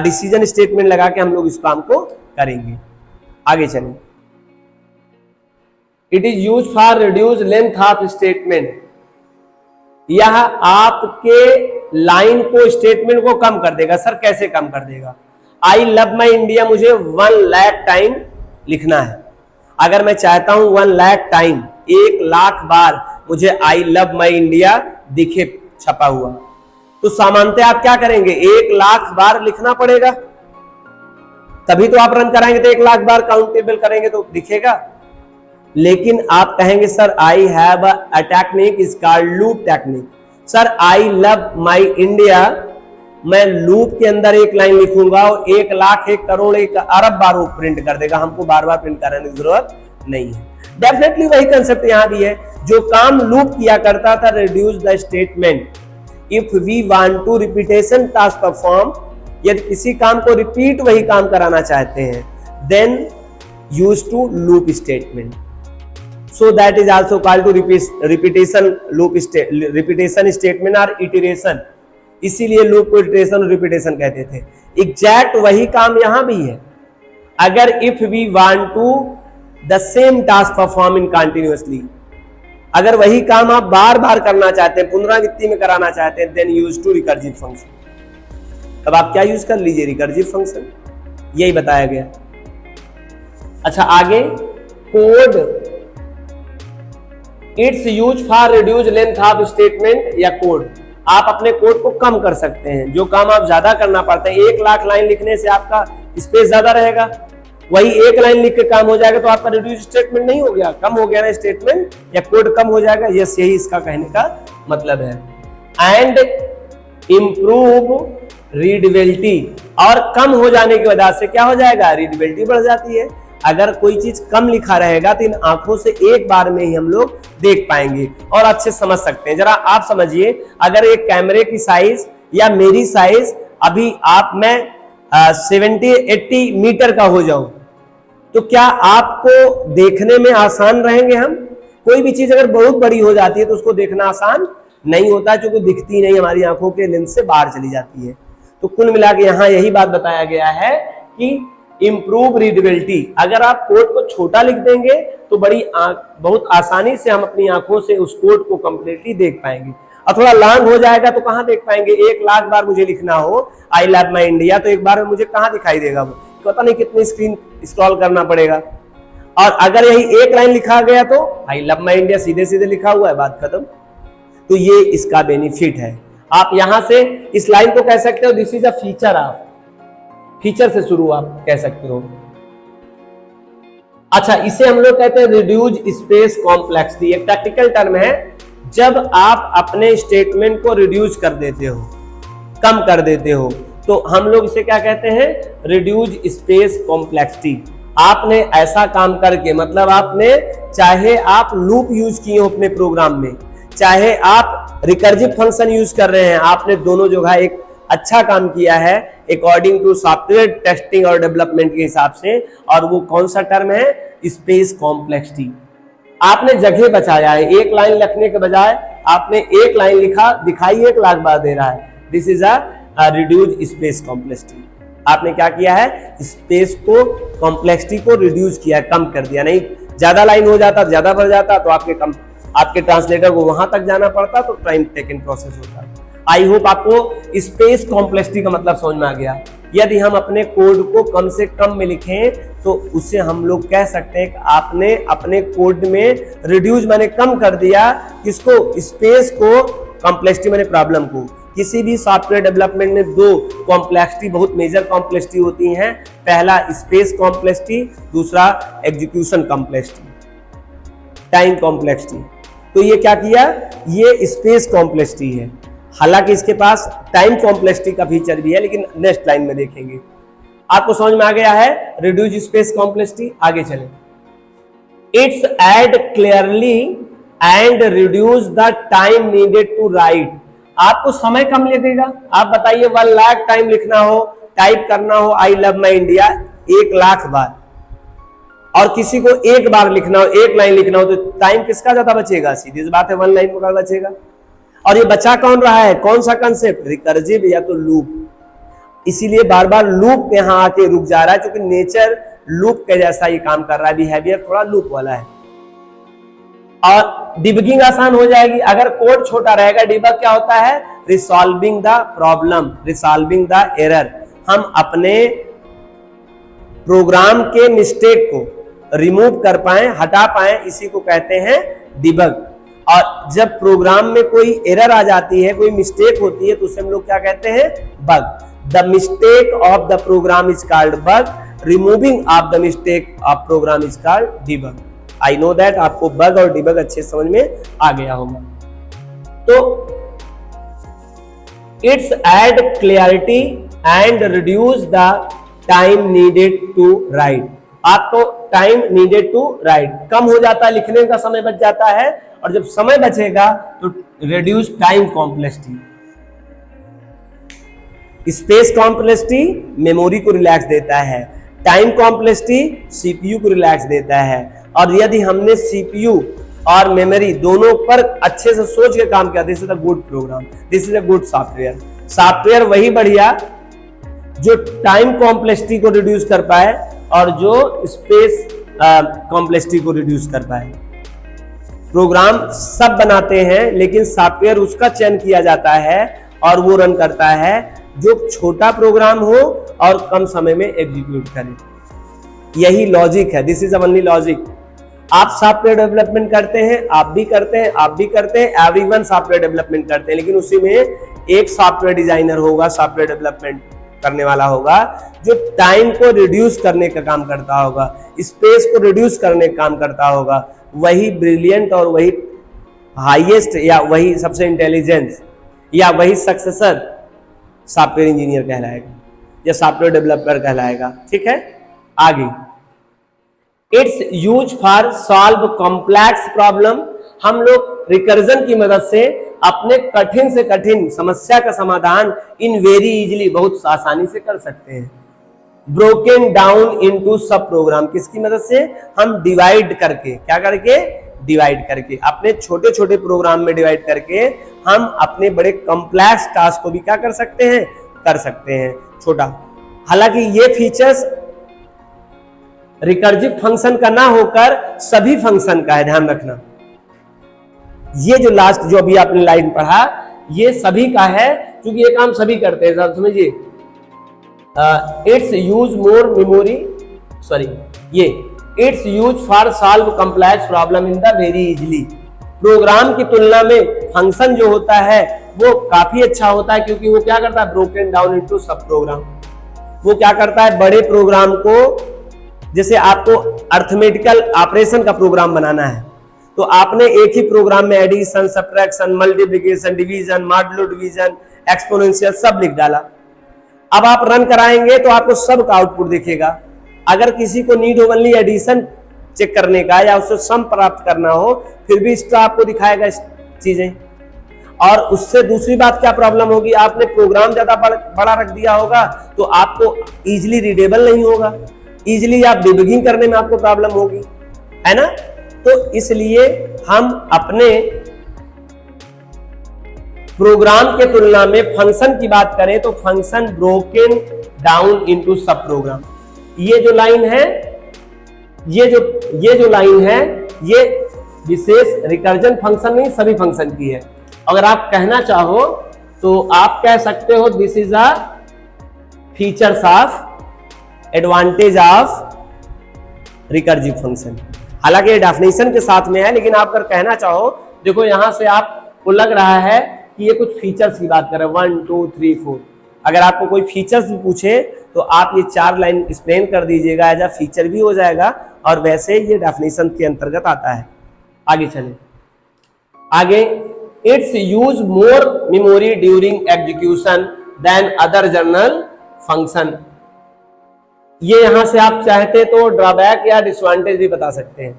डिसीजन स्टेटमेंट लगा के हम लोग इस काम को करेंगे। आगे चलिए। It is use for reduce length of statement. यह आपके लाइन को, स्टेटमेंट को कम कर देगा। सर कैसे कम कर देगा? आई लव माई इंडिया मुझे 1 लाख टाइम लिखना है। अगर मैं चाहता हूं 1 लाख टाइम, 1 लाख बार मुझे आई लव माई इंडिया दिखे छपा हुआ, तो सामान्यतः आप क्या करेंगे, 1 लाख बार लिखना पड़ेगा, तभी तो आप रन कराएंगे तो 1 लाख बार काउंटेबल करेंगे तो दिखेगा। लेकिन आप कहेंगे sir I have a technique is called loop technique. Sir I love my India, मैं लूप के अंदर एक लाइन लिखूंगा और 1 लाख 1 करोड़ 1 अरब बार वो प्रिंट कर देगा, हमको बार बार प्रिंट कराने की जरूरत नहीं है। डेफिनेटली वही कंसेप्ट यहां भी है, जो काम लूप किया करता था, reduce the statement. If we want to repetition task perform, यदि किसी काम को रिपीट वही काम कराना चाहते हैं, then use to loop statement. So that is also called to repetition loop repetition statement or iteration। इसीलिए लूप को इटरेशन और रिपीटेशन कहते थे। एग्जैक्ट वही काम यहां भी है। अगर if we want to the same task perform in continuously, अगर वही काम आप बार बार करना चाहते हैं, पुनरावृत्ति में कराना चाहते हैं, then use to recursive function. तब आप क्या यूज कर लीजिए, रिकर्सिव फंक्शन, यही बताया गया। अच्छा आगे, code. It's use for reduce length of statement या कोड। आप अपने कोड को कम कर सकते हैं, जो काम आप ज्यादा करना पड़ता है, 1 लाख लाइन लिखने से आपका स्पेस ज्यादा रहेगा, वही 1 लाइन लिख के काम हो जाएगा, तो आपका रिड्यूस स्टेटमेंट नहीं हो गया, कम हो गया ना स्टेटमेंट, या कोड कम हो जाएगा। यस, यही इसका कहने का मतलब है। एंड इंप्रूव रीडेबिलिटी, और कम हो जाने की वजह से क्या हो जाएगा, रीडेबिलिटी बढ़ जाती है। अगर कोई चीज कम लिखा रहेगा तो इन आंखों से एक बार में ही हम लोग देख पाएंगे और अच्छे समझ सकते हैं। जरा आप समझिए, अगर एक कैमरे की साइज या मेरी साइज अभी आप मैं 70-80 मीटर का हो जाऊं, तो क्या आपको देखने में आसान रहेंगे हम? कोई भी चीज अगर बहुत बड़ी हो जाती है तो उसको देखना आसान नहीं होता, क्योंकि दिखती नहीं, हमारी आंखों के लेंस से बाहर चली जाती है। तो कुल मिला के यहाँ यही बात बताया गया है कि इंप्रूव रीडेबिलिटी। अगर आप कोड को छोटा लिख देंगे तो बहुत आसानी से हम अपनी आंखों से उस कोड को कंप्लीटली देख पाएंगे, और थोड़ा लॉन्ग हो जाएगा तो कहां देख पाएंगे। 1 लाख बार मुझे लिखना हो आई लव माई इंडिया, तो एक बार में मुझे कहां दिखाई देगा, वो पता नहीं कितनी स्क्रीन स्क्रॉल करना पड़ेगा। और अगर यही 1 लाइन लिखा गया तो आई लव माई इंडिया सीधे सीधे लिखा हुआ है, बात खत्म। तो ये इसका बेनिफिट है। आप यहां से इस लाइन को कह सकते हो this is a feature of, feature से शुरू आप कह सकते हो। अच्छा, इसे हम लोग कहते हैं रिड्यूस स्पेस कॉम्प्लेक्सिटी। एक टेक्निकल टर्म है, जब आप अपने स्टेटमेंट को रिड्यूस कर देते हो, कम कर देते हो, तो हम लोग इसे क्या कहते हैं, रिड्यूस स्पेस कॉम्प्लेक्सिटी। आपने ऐसा काम करके, मतलब आपने चाहे आप लूप यूज किए हो अपने प्रोग्राम में, चाहे आप रिकर्सिव फंक्शन यूज कर रहे हैं, आपने दोनों जगह एक अच्छा काम किया है अकॉर्डिंग टू सॉफ्टवेयर टेस्टिंग और डेवलपमेंट के हिसाब से, और वो कौन सा टर्म है? Space complexity. आपने जगह बचाया है, एक लाइन लिखने के बजाय आपने एक लाइन लिखा, दिखाई 1 लाख बार दे रहा है। This is a reduce space complexity. आपने क्या किया है? स्पेस को, कॉम्प्लेक्सिटी को रिड्यूस किया, कम कर दिया। नहीं ज्यादा लाइन हो जाता, ज्यादा बढ़ जाता तो आपके ट्रांसलेटर को वहां तक जाना पड़ता, तो टाइम टेकन प्रोसेस होता। आई होप आपको स्पेस कॉम्प्लेक्सिटी का मतलब समझ में आ गया। यदि हम अपने कोड को कम से कम में लिखें तो उससे हम लोग कह सकते हैं कि आपने अपने कोड में रिड्यूस माने कम कर दिया, किसको? स्पेस को, कॉम्प्लेक्सिटी माने प्रॉब्लम को। किसी भी सॉफ्टवेयर डेवलपमेंट में 2 कॉम्प्लेक्सिटी, बहुत मेजर कॉम्प्लेक्सिटी होती हैं। पहला स्पेस कॉम्प्लेक्सिटी, दूसरा एग्जीक्यूशन कॉम्प्लेक्सिटी, टाइम कॉम्प्लेक्सिटी। तो ये क्या किया? ये स्पेस कॉम्प्लेक्सिटी है। हालांकि इसके पास टाइम कॉम्प्लेक्सिटी का फीचर भी है, लेकिन नेक्स्ट लाइन में देखेंगे। आपको समझ में आ गया है रिड्यूस स्पेस कॉम्प्लेक्सिटी? आगे चलें। It's add clearly and reduce the time needed to write. आपको समय कम लगेगा। आप बताइए 1 लाख टाइम लिखना हो, टाइप करना हो I love my India 1 lakh बार, और किसी को 1 बार लिखना हो, 1 लाइन लिखना हो, तो टाइम किसका ज्यादा बचेगा? सीधी सी बात है, 1 लाइन का बचेगा। और ये बचा कौन रहा है? कौन सा कंसेप्ट? रिकर्सिव या तो लूप। इसीलिए बार बार लूप यहां आके रुक जा रहा है, क्योंकि नेचर लूप के जैसा ये काम कर रहा है, बिहेवियर थोड़ा लूप वाला है। और डिबगिंग आसान हो जाएगी। अगर कोड छोटा रहेगा, डिबग क्या होता है? Resolving the problem, resolving the error. हम अपने प्रोग्राम के मिस्टेक को रिमूव कर पाए, हटा पाए, इसी को कहते हैं डिबग। और जब प्रोग्राम में कोई एरर आ जाती है, कोई मिस्टेक होती है, तो उसे हम लोग क्या कहते हैं? Bug. The mistake of the program is called bug, removing of the mistake of program is called debug. I know that आपको बग और डिबग अच्छे समझ में आ गया होगा। तो it's add clarity and reduce the time needed to write. आपको टाइम नीडेड टू राइट कम हो जाता है, लिखने का समय बच जाता है, और जब समय बचेगा तो reduce time complexity. Space complexity memory को रिलैक्स देता है, टाइम कॉम्प्लेक्सिटी सीपीयू को रिलैक्स देता है। और यदि हमने सीपीयू और मेमोरी दोनों पर अच्छे से सोच के काम किया, this is a good program, this is a good software. Software वही बढ़िया जो टाइम कॉम्प्लेक्सिटी को रिड्यूस कर पाए और जो स्पेस कॉम्प्लेक्सिटी को रिड्यूस कर पाए। प्रोग्राम सब बनाते हैं, लेकिन सॉफ्टवेयर उसका चयन किया जाता है और वो रन करता है जो छोटा प्रोग्राम हो और कम समय में एग्जीक्यूट करे। यही लॉजिक है, दिस इज ओनली लॉजिक। आप सॉफ्टवेयर डेवलपमेंट करते हैं, आप भी करते हैं, आप भी करते हैं, एवरीवन सॉफ्टवेयर डेवलपमेंट करते हैं, लेकिन उसी में एक सॉफ्टवेयर डिजाइनर होगा, सॉफ्टवेयर डेवलपमेंट करने वाला होगा, जो टाइम को रिड्यूस करने का काम करता होगा, स्पेस को रिड्यूस करने का काम करता होगा। वही ब्रिलियंट और वही हाईएस्ट या वही सबसे इंटेलिजेंस या वही सक्सेसर सॉफ्टवेयर इंजीनियर कहलाएगा या सॉफ्टवेयर डेवलपर कहलाएगा। ठीक है, आगे। It's use for solve complex problem. हम लोग रिकर्जन की मदद से अपने कठिन से कठिन समस्या का समाधान इन वेरी इजीली, बहुत आसानी से कर सकते हैं। Broken down into sub program, किसकी मदद से? हम डिवाइड करके, क्या करके? डिवाइड करके, अपने छोटे छोटे प्रोग्राम में डिवाइड करके हम अपने बड़े कॉम्प्लेक्स टास्क को भी क्या कर सकते हैं? कर सकते हैं छोटा। हालांकि ये फीचर्स रिकर्सिव फंक्शन का ना होकर सभी फंक्शन का है, ध्यान रखना। ये जो लास्ट जो अभी आपने लाइन पढ़ा, ये सभी का है, क्योंकि ये काम सभी करते हैं। समझिए, its use more memory, sorry, ये its use for solve complex problem in the very easily. Program की तुलना में फंक्शन जो होता है वो काफी अच्छा होता है, क्योंकि वो क्या करता है? Broken down into sub program. वो क्या करता है? बड़े प्रोग्राम को, जैसे आपको अर्थमेटिकल ऑपरेशन का प्रोग्राम बनाना है, तो आपने एक ही प्रोग्राम में addition, subtraction, multiplication, division, modulo division, exponential सब लिख डाला। अब आप रन कराएंगे तो आपको सब का आउटपुट दिखेगा। अगर किसी को नीड हो ओनली एडिशन चेक करने का या उससे सम प्राप्त करना हो, फिर भी इसका आपको दिखाएगा चीजें। और उससे दूसरी बात क्या प्रॉब्लम होगी, आपने प्रोग्राम ज्यादा बड़ा रख दिया होगा तो आपको इजीली रीडेबल नहीं होगा, इजीली आप डिबगिंग करने में आपको प्रॉब्लम होगी, है ना। तो इसलिए हम अपने प्रोग्राम के तुलना में फंक्शन की बात करें तो function broken down into sub program. ये जो लाइन है, ये जो लाइन है, ये विशेष रिकर्जन फंक्शन नहीं, सभी फंक्शन की है। अगर आप कहना चाहो तो आप कह सकते हो this is a features of advantage of recursive function. हालांकि ये डेफिनेशन के साथ में है, लेकिन आप अगर कहना चाहो, देखो यहां से आपको लग रहा है कि ये कुछ फीचर्स की बात कर रहे हैं, 1 2 3 4। अगर आपको कोई फीचर्स भी पूछे तो आप ये 4 लाइन एक्सप्लेन कर दीजिएगा, एज अ फीचर भी हो जाएगा और वैसे ये डेफिनेशन के अंतर्गत आता है। आगे चले, आगे it's use more memory during execution then other general function. ये यहां से आप चाहते तो ड्रॉबैक या डिसएडवांटेज भी बता सकते हैं।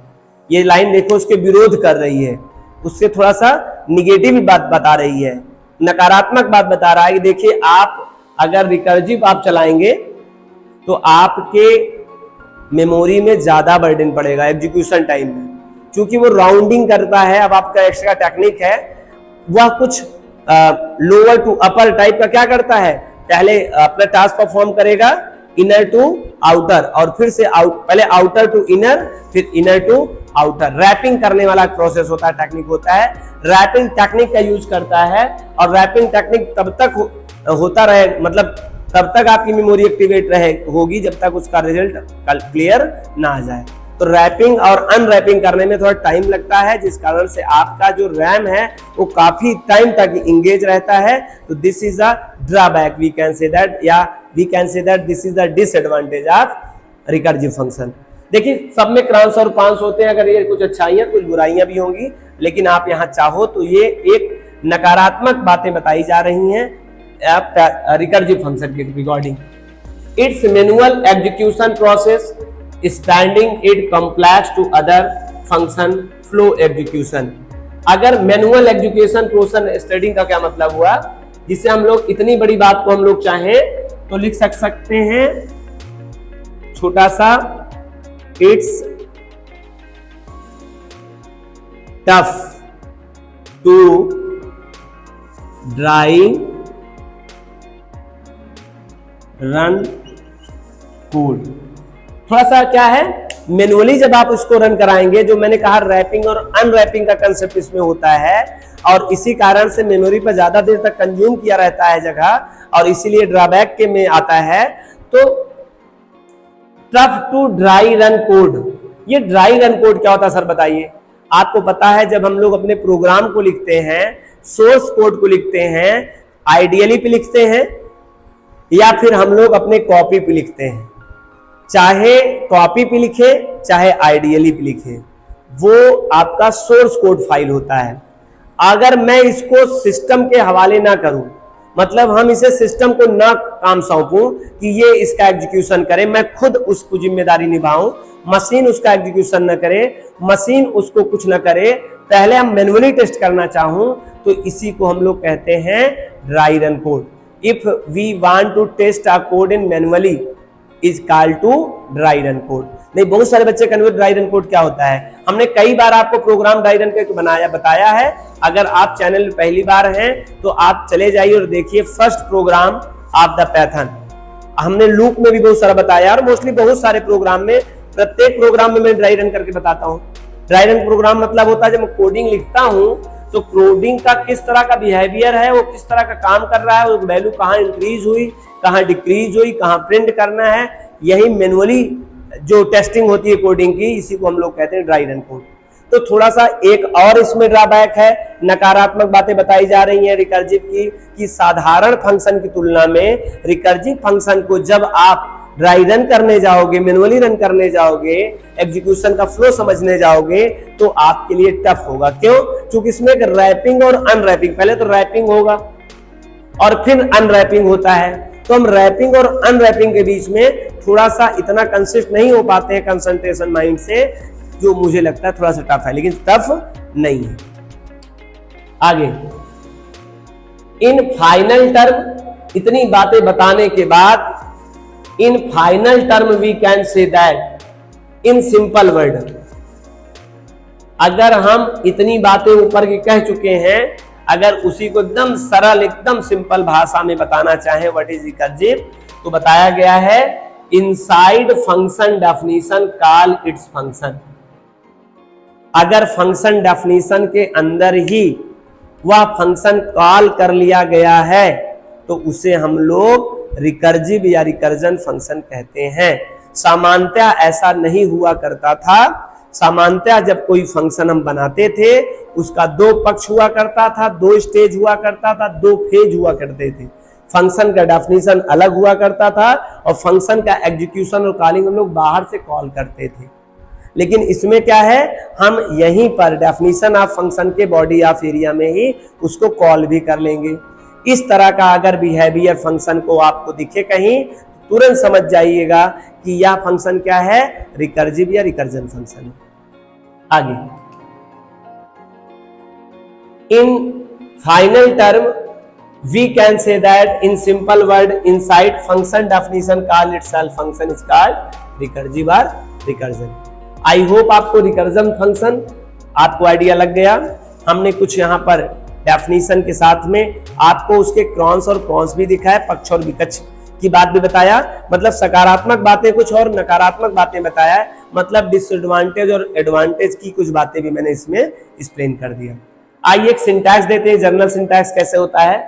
ये लाइन देखो उसके विरोध कर रही है, उससे थोड़ा सा निगेटिव बात बता रही है, नकारात्मक बात बता रहा है कि देखिए आप अगर रिकर्सिव आप चलाएंगे तो आपके मेमोरी में ज्यादा बर्डन पड़ेगा एग्जीक्यूशन टाइम में, क्योंकि वो राउंडिंग करता है। अब आपका एक्स्ट्रा टेक्निक है, वह कुछ लोअर टू अपर टाइप का क्या करता है, पहले अपना टास्क परफॉर्म करेगा इनर टू आउटर और फिर से पहले आउटर टू इनर फिर इनर टू आउटर। रैपिंग करने वाला प्रोसेस होता है, टेक्निक होता है, रैपिंग टेक्निक का यूज करता है। और रैपिंग टेक्निक तब तक होता रहे, मतलब तब तक आपकी मेमोरी एक्टिवेट होगी जब तक उसका रिजल्ट क्लियर ना आ जाए। तो रैपिंग और अनरैपिंग करने में थोड़ा टाइम लगता है, जिस कारण से आपका जो रैम है वो काफी टाइम तक इंगेज रहता है। तो this is a drawback, we can say that, या we can say that this is the disadvantage of recursive function. देखिए सब में क्रॉस और पांच होते हैं, अगर ये कुछ अच्छाइयां कुछ बुराइयां भी होंगी, लेकिन आप यहाँ चाहो तो ये एक नकारात्मक बातें बताई जा रही हैं रिकर्सिव फंक्शन के regarding. It's manual execution process standing it complex to other function flow execution. अगर मैनुअल एग्जीक्यूशन प्रोसेस स्टडिंग का क्या मतलब हुआ, जिससे हम लोग इतनी बड़ी बात को हम लोग चाहें तो लिख सकते हैं छोटा सा, it's tough to dry run code. थोड़ा सा क्या है, मैनुअली जब आप उसको रन कराएंगे, जो मैंने कहा रैपिंग और अनरैपिंग का कंसेप्ट इसमें होता है, और इसी कारण से मेमोरी पर ज्यादा देर तक कंज्यूम किया रहता है जगह, और इसीलिए ड्रॉबैक के में आता है। तो tough to dry run code, ये ड्राई रन कोड क्या होता है सर बताइए। आपको पता है जब हम लोग अपने प्रोग्राम को लिखते हैं, सोर्स कोड को लिखते हैं, आइडियली पे लिखते हैं या फिर हम लोग अपने कॉपी पे लिखते हैं। चाहे कॉपी पे लिखे चाहे आइडियली पे लिखे, वो आपका सोर्स कोड फाइल होता है। अगर मैं इसको सिस्टम के हवाले ना करूं, मतलब हम इसे सिस्टम को ना काम सौंपूं कि ये इसका एग्जीक्यूशन करे, मैं खुद उसको जिम्मेदारी निभाऊं, मशीन उसका एग्जीक्यूशन न करे, मशीन उसको कुछ न करे, पहले हम मैनुअली टेस्ट करना चाहूं, तो इसी को हम लोग कहते हैं dry run code. If we want to test a code in manually is call to dry run code. नहीं, बहुत सारे बच्चे कन्वर्ट ड्राई रन कोड क्या होता है, हमने कई बार आपको प्रोग्राम ड्राई रन कोड बताया है। अगर आप चैनल में पहली बार हैं तो आप चले जाइए और देखिए first program of the Python. हमने लूप में भी बहुत सारा बताया, और मोस्टली बहुत सारे प्रोग्राम में, प्रत्येक प्रोग्राम में मैं ड्राई रन करके बताता हूँ। ड्राई रन प्रोग्राम मतलब होता है जब मैं कोडिंग लिखता हूँ तो कोडिंग का किस तरह का बिहेवियर है, वो किस तरह का काम कर रहा है, वो वैल्यू कहाँ इंक्रीज हुई, कहाँ डिक्रीज हुई, कहाँ प्रिंट करना है, यही मैनुअली जो टेस्टिंग होती है कोडिंग की, इसी को हम लोग कहते हैं ड्राई रन कोड। तो थोड़ा सा एक और इसमें ड्रॉबैक है, नकारात्मक बातें बताई जा रही हैं रिकर्सिव की, कि साधारण फंक्शन की तुलना में रिकर्सिव फंक्शन को जब आप ड्राई रन करने जाओगे, मैनुअली रन करने जाओगे, एग्जीक्यूशन का फ्लो समझने जाओगे, तो आपके लिए टफ होगा। क्यों? क्योंकि इसमें एक रैपिंग और अनरैपिंग, पहले तो रैपिंग होगा और फिर अनरैपिंग होता है। तो हम रैपिंग और अनरैपिंग के बीच में थोड़ा सा इतना कंसिस्ट नहीं हो पाते हैं कंसंट्रेशन माइंड से, जो मुझे लगता है थोड़ा सा टफ है, लेकिन टफ नहीं है। आगे इन फाइनल टर्म, इतनी बातें बताने के बाद in final term we can say that in simple word, अगर हम इतनी बातें ऊपर की कह चुके हैं, अगर उसी को एकदम सरल एकदम सिंपल भाषा में बताना चाहे व्हाट इज रिकर्सिव, तो बताया गया है inside function definition call its function. अगर फंक्शन डेफिनेशन के अंदर ही वह फंक्शन कॉल कर लिया गया है तो उसे हम लोग रिकर्सिव या रिकर्जन फंक्शन कहते हैं। सामान्यतः ऐसा नहीं हुआ करता था। सामान्यतः जब कोई फंक्शन हम बनाते थे उसका दो पक्ष हुआ करता था, दो स्टेज हुआ करता था, दो फेज हुआ करते थे। फंक्शन का डेफिनेशन अलग हुआ करता था और फंक्शन का एग्जीक्यूशन और कॉलिंग हम लोग बाहर से कॉल करते थे। लेकिन इसमें क्या है, हम यहीं पर डेफिनेशन ऑफ फंक्शन के बॉडी ऑफ एरिया में ही उसको कॉल भी कर लेंगे। इस तरह का अगर बिहेवियर फंक्शन को आपको दिखे कहीं, तुरंत समझ जाइएगा कि यह फंक्शन क्या है, रिकर्सिव या रिकर्जन फंक्शन है। आगे, in final term we can say that in simple word inside function definition call itself function is called recursive और रिकर्जन। आई होप आपको रिकर्जन फंक्शन आपको आइडिया लग गया। हमने कुछ यहाँ पर डेफिनेशन के साथ में आपको उसके क्रॉन्स और प्रॉन्स भी दिखाया, पक्ष और विपक्ष की बात भी बताया, मतलब सकारात्मक बातें कुछ और नकारात्मक बातें बताया, मतलब डिसएडवांटेज और एडवांटेज की कुछ बातें भी मैंने इसमें एक्सप्लेन कर दिया। आइए एक सिंटैक्स देते हैं, जनरल सिंटैक्स कैसे होता है।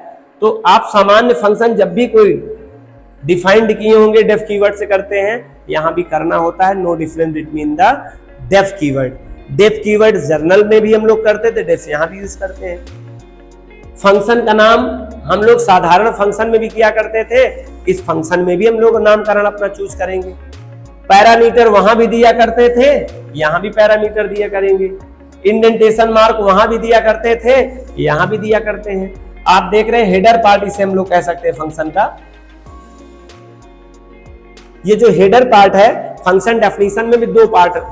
तो आप सामान्य फंक्शन जब भी कोई डिफाइंड किए होंगे डेफ कीवर्ड से करते हैं, यहां भी करना होता है, no difference between the def keyword. Def keyword general में भी हम लोग करते थे, डेफ यहां भी यूज करते हैं। फंक्शन का नाम हम लोग साधारण फंक्शन में भी किया करते थे, इस फंक्शन में भी हम लोग नामकरण अपना चूज करेंगे। पैरामीटर वहां भी दिया करते थे, यहां भी पैरामीटर दिया करेंगे। इंडेंटेशन मार्क वहां भी दिया करते थे, यहां भी दिया करते हैं। आप देख रहे हैं हेडर पार्ट, इसे हम लोग कह सकते हैं फंक्शन का। ये जो हेडर पार्ट है, फंक्शन डेफिनेशन में भी दो पार्ट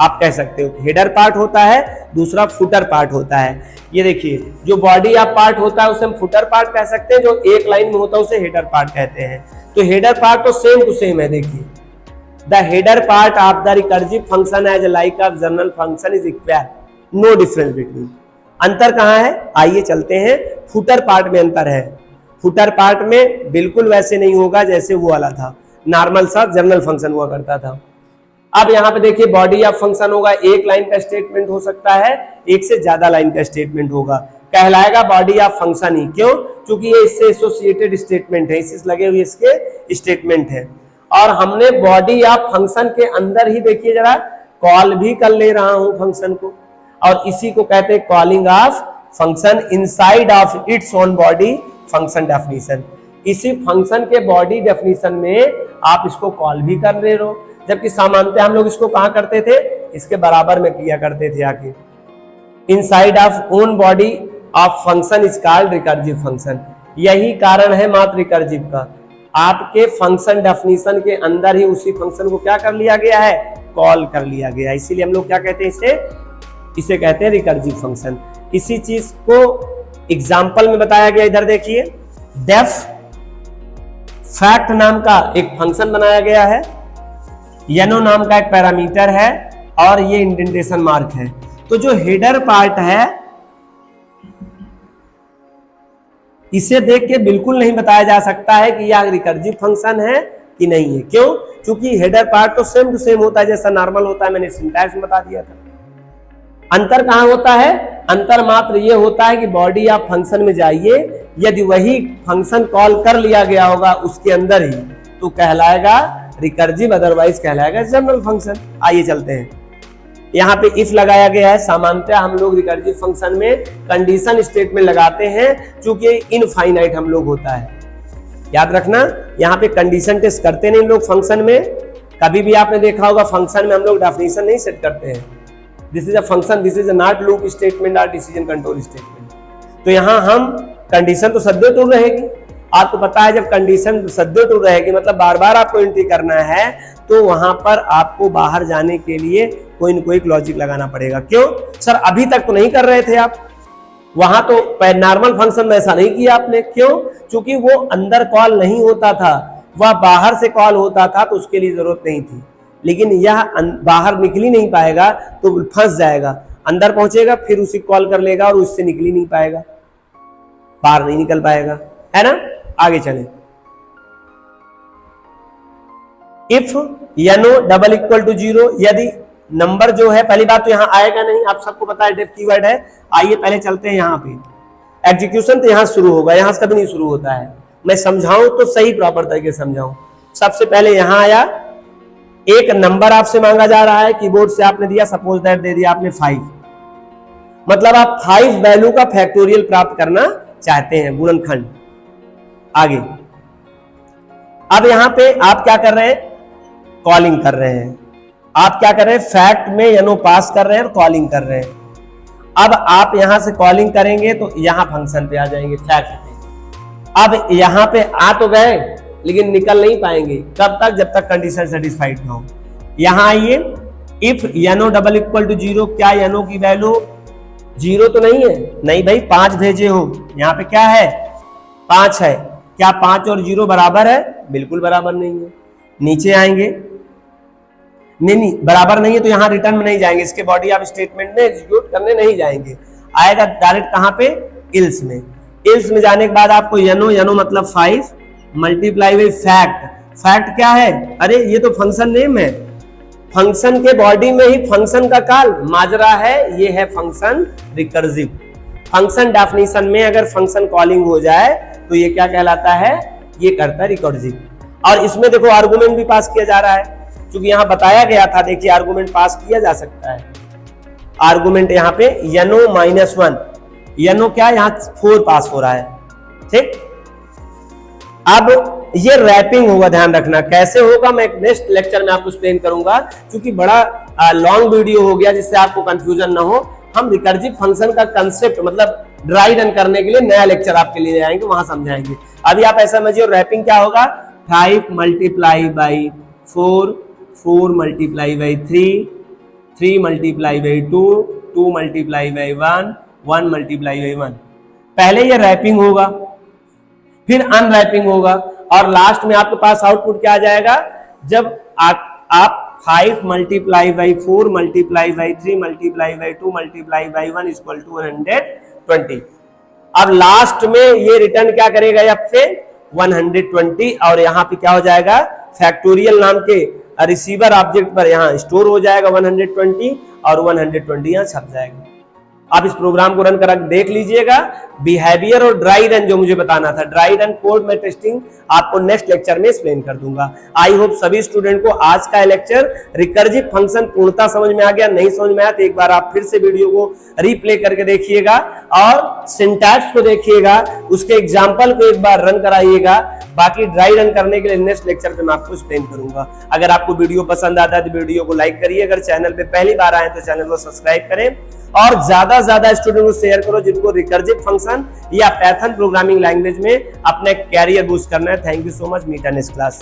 आप कह सकते हो, हेडर पार्ट होता है, दूसरा फुटर पार्ट होता है। ये देखिए, जो बॉडी ऑफ पार्ट होता है उसे हम फुटर पार्ट कह सकते हैं, जो एक लाइन में होता है उसे हेडर पार्ट कहते हैं। तो हेडर पार्ट तो सेम टू सेम है। देखिए, the header part of the recursive function as like of general function is equal, no difference between. अंतर कहां है, आइए चलते हैं। फुटर पार्ट में अंतर है। फुटर पार्ट में बिल्कुल वैसे नहीं होगा जैसे वो वाला था, नॉर्मल सा जनरल फंक्शन हुआ करता था। अब यहाँ पे देखिए, बॉडी ऑफ फंक्शन होगा, एक लाइन का स्टेटमेंट हो सकता है, एक से ज्यादा लाइन का स्टेटमेंट होगा, कहलाएगा बॉडी ऑफ फंक्शन ही। क्यों? क्योंकि ये इससे एसोसिएटेड स्टेटमेंट है, इससे लगे हुए इसके स्टेटमेंट है। और हमने बॉडी ऑफ फंक्शन के अंदर ही देखिए जरा कॉल भी कर ले रहा हूं फंक्शन को, और इसी को कहते हैं calling of function inside of its own body function definition. इसी फंक्शन के बॉडी डेफिनेशन में आप इसको कॉल भी कर रहे हो, जबकि सामान्यतः हम लोग इसको कहां करते थे, इसके बराबर में किया करते थे आके। Inside of own body of function is called recursive function. यही कारण है मात्र रिकर्सिव का, आपके फंक्शन डेफिनेशन के अंदर ही उसी फंक्शन को क्या कर लिया गया है, कॉल कर लिया गया। इसीलिए हम लोग क्या कहते हैं, इसे कहते हैं रिकर्सिव फंक्शन। इसी चीज को एग्जाम्पल में बताया गया, इधर देखिए, डेफ फैक्ट नाम का एक फंक्शन बनाया गया है, यनो नाम का एक पैरामीटर है, और ये इंडेंटेशन मार्क है। तो जो हेडर पार्ट है, इसे देख के बिल्कुल नहीं बताया जा सकता है कि यह रिकर्सिव फंक्शन है कि नहीं है। क्यों? क्योंकि हेडर पार्ट तो सेम टू सेम होता है जैसा नॉर्मल होता है, मैंने सिंटैक्स में बता दिया था। अंतर कहां होता है, अंतर मात्र ये होता है कि बॉडी ऑफ फंक्शन में जाइए, यदि वही फंक्शन कॉल कर लिया गया होगा उसके अंदर ही, तो कहलाएगा रिकर्सिव, अदरवाइज कहलाएगा जनरल फंक्शन। आइए चलते हैं, यहाँ पे इफ लगाया गया है। सामान्यतः हम लोग रिकर्सिव फंक्शन में कंडीशन स्टेटमेंट लगाते हैं, चूंकि इनफाइनाइट हम लोग होता है, याद रखना। यहाँ पे कंडीशन टेस्ट करते नहीं लोग फंक्शन में। कभी भी आपने देखा होगा फंक्शन में हम लोग डेफिनेशन नहीं सेट करते हैं, this is a function, this is a not loop statement और डिसीजन कंट्रोल स्टेटमेंट। तो यहाँ हम कंडीशन तो सद्य ट्रू रहेगी, आपको पता है जब कंडीशन सद्य ट्रू रहेगी मतलब बार बार आपको एंट्री करना है, तो वहां पर आपको बाहर जाने के लिए कोई न कोई लॉजिक लगाना पड़ेगा। क्यों सर, अभी तक तो नहीं कर रहे थे आप, वहां तो नॉर्मल फंक्शन में ऐसा नहीं किया आपने, क्यों? क्योंकि वो अंदर कॉल नहीं होता था, वह बाहर से कॉल होता था, तो उसके लिए जरूरत नहीं थी। लेकिन यह बाहर निकल ही नहीं पाएगा तो फंस जाएगा, अंदर पहुंचेगा फिर उसी कॉल कर लेगा और उससे निकल ही नहीं पाएगा, बाहर नहीं निकल पाएगा, है ना। आगे चलें। इफ यनो डबल इक्वल टू 0, यदि नंबर जो है, पहली बात तो यहां आएगा नहीं, आप सबको पता है डेफ कीवर्ड है। आइए पहले चलते हैं यहां पे। एग्जीक्यूशन तो यहां शुरू होगा, यहां से कभी नहीं शुरू होता है। मैं समझाऊं तो सही प्रॉपर तरीके से समझाऊं। सबसे पहले यहां आया, एक नंबर आपसे मांगा जा रहा है, कीबोर्ड से आपने दिया, सपोज दैट दे दिया आपने 5, मतलब आप 5 वैल्यू का फैक्टोरियल प्राप्त करना चाहते हैं, गुणनखंड। आगे अब यहां पे आप क्या कर रहे हैं? कॉलिंग कर रहे हैं। आप क्या कर रहे हैं? फैक्ट में यनो पास कर रहे हैं और कॉलिंग कर रहे हैं। अब आप यहां से कॉलिंग करेंगे तो यहां फंक्शन पे आ जाएंगे, फैक्ट पे। अब यहां पे आ तो गए लेकिन निकल नहीं पाएंगे, कब तक? जब तक कंडीशन सेटिस्फाइड ना हो। यहां आइए, इफ यनो डबल इक्वल टू 0, क्या यनो की वैल्यू 0 तो नहीं है? नहीं भाई, 5 भेजे हो, यहां पे क्या है? 5 है। क्या 5 और 0 बराबर है? बिल्कुल बराबर नहीं है। नीचे आएंगे, नहीं बराबर नहीं है तो यहां रिटर्न में नहीं जाएंगे, इसके बॉडी आप स्टेटमेंट में एग्जीक्यूट करने नहीं जाएंगे, आएगा डायरेक्ट कहां पे? इल्स में। इल्स में जाने के बाद आपको यनो मतलब 5 मल्टीप्लाई बाई फैक्ट। फैक्ट क्या है? अरे ये तो फंक्शन नेम है, फंक्शन के बॉडी में ही फंक्शन का कॉल माजरा है, ये है फंक्शन रिकर्सिव। फंक्शन डेफिनेशन में अगर फंक्शन कॉलिंग हो जाए तो ये क्या कहलाता है? ये करता है रिकर्सिव। और इसमें देखो आर्गुमेंट भी पास किया जा रहा है, क्योंकि यहां बताया गया था, देखिए आर्गुमेंट पास किया जा सकता है। आर्गुमेंट यहां पे यनो -1, यनो क्या यहां 4 पास हो रहा है, ठीक। अब ये रैपिंग होगा, ध्यान रखना कैसे होगा, मैं नेक्स्ट लेक्चर में आपको एक्सप्लेन करूंगा, क्योंकि बड़ा लॉन्ग वीडियो हो गया जिससे आपको कंफ्यूजन ना हो। हम रिकर्सिव फंक्शन का कंसेप्ट मतलब ड्राई रन करने के लिए नया लेक्चर आपके लिए आएंगे, वहां समझाएंगे। अभी आप ऐसा समझिए, रैपिंग क्या होगा? 5 multiply by 4, 4 multiply by 3, 3 multiply by 2, 2 multiply by 1, 1 multiply by 1। पहले ये रैपिंग होगा, फिर अनरैपिंग होगा, और लास्ट में आपके पास आउटपुट क्या आ जाएगा? जब आप 5 multiply by 4 multiply by 3 multiply by 2 multiply by 1 equal to 120। अब लास्ट में ये रिटर्न क्या करेगा? या फिर 120, और यहां पे क्या हो जाएगा? फैक्टोरियल नाम के रिसीवर ऑब्जेक्ट पर यहां स्टोर हो जाएगा 120, और 120 यहां छप जाएगा। आप इस प्रोग्राम को रन कर देख लीजिएगा। बिहेवियर और ड्राई रन जो मुझे बताना था, ड्राई रन कोड में टेस्टिंग आपको नेक्स्ट लेक्चर में एक्सप्लेन कर दूंगा। आई होप सभी स्टूडेंट को आज का लेक्चर रिकर्सिव फंक्शन पूर्णता समझ में आ गया। नहीं समझ में आया तो एक बार आप फिर से वीडियो को रीप्ले करके देखिएगा और सिंटैक्स को देखिएगा, उसके एग्जाम्पल को एक बार रन कराइएगा। बाकी ड्राई रन करने के लिए नेक्स्ट लेक्चर पे मैं आपको एक्सप्लेन करूंगा। अगर आपको वीडियो पसंद आता है तो वीडियो को लाइक करिए, अगर चैनल पे पहली बार आए तो चैनल को सब्सक्राइब करें, और ज्यादा ज्यादा स्टूडेंट को शेयर करो जिनको रिकर्सिव फंक्शन या पाइथन प्रोग्रामिंग लैंग्वेज में अपने कैरियर बूस्ट करना है। Thank you so much, meet next class.